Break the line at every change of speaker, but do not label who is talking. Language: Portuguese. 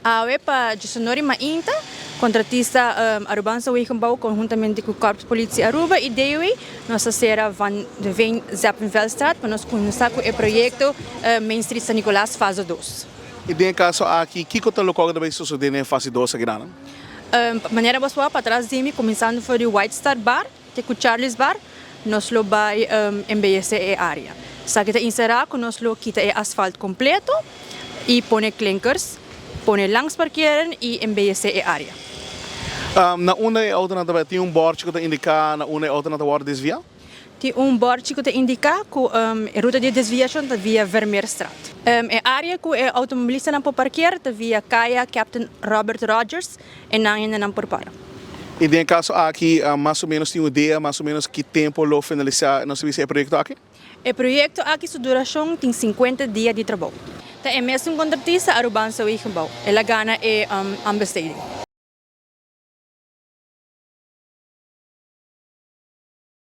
A UEPA de Sonori Mainta, contratista Arubança Wegenbouw, conjuntamente com o Corpo de Polícia Aruba e DEUI, nossa será van de Veen Zeppenvelstraat, para nós começar com o projeto Main Street San Nicolás fase 2.
E dentro caso aqui, que que local da vai suceder na fase 2 aqui não?
Maneira boa para trás de mim, começando por o White Star Bar, que o Charles Bar, nós lo vai embellecer a área. Só que encerrar com nós lo quita o asfalto completo e põe clinkers, põe langs parkeren e embellecer a área.
Na uma auto na tem bord que indica na uma auto na hora desviar?
Tem bord que indica que a ruta de desviação está via Vermeerstraat. A área que o automobilista não pode parquear está via Kaya Captain Robert Rogers e não ainda não pode parar.
E dentro caso aqui, mais ou menos tem uma ideia, mais ou menos que tempo lo finalizar nosso projeto aqui?
O projeto aqui, sua duração tem 50 dias de trabalho. É mesmo contratista Arubança Wegenbouw. Ela ganha a ambesteding.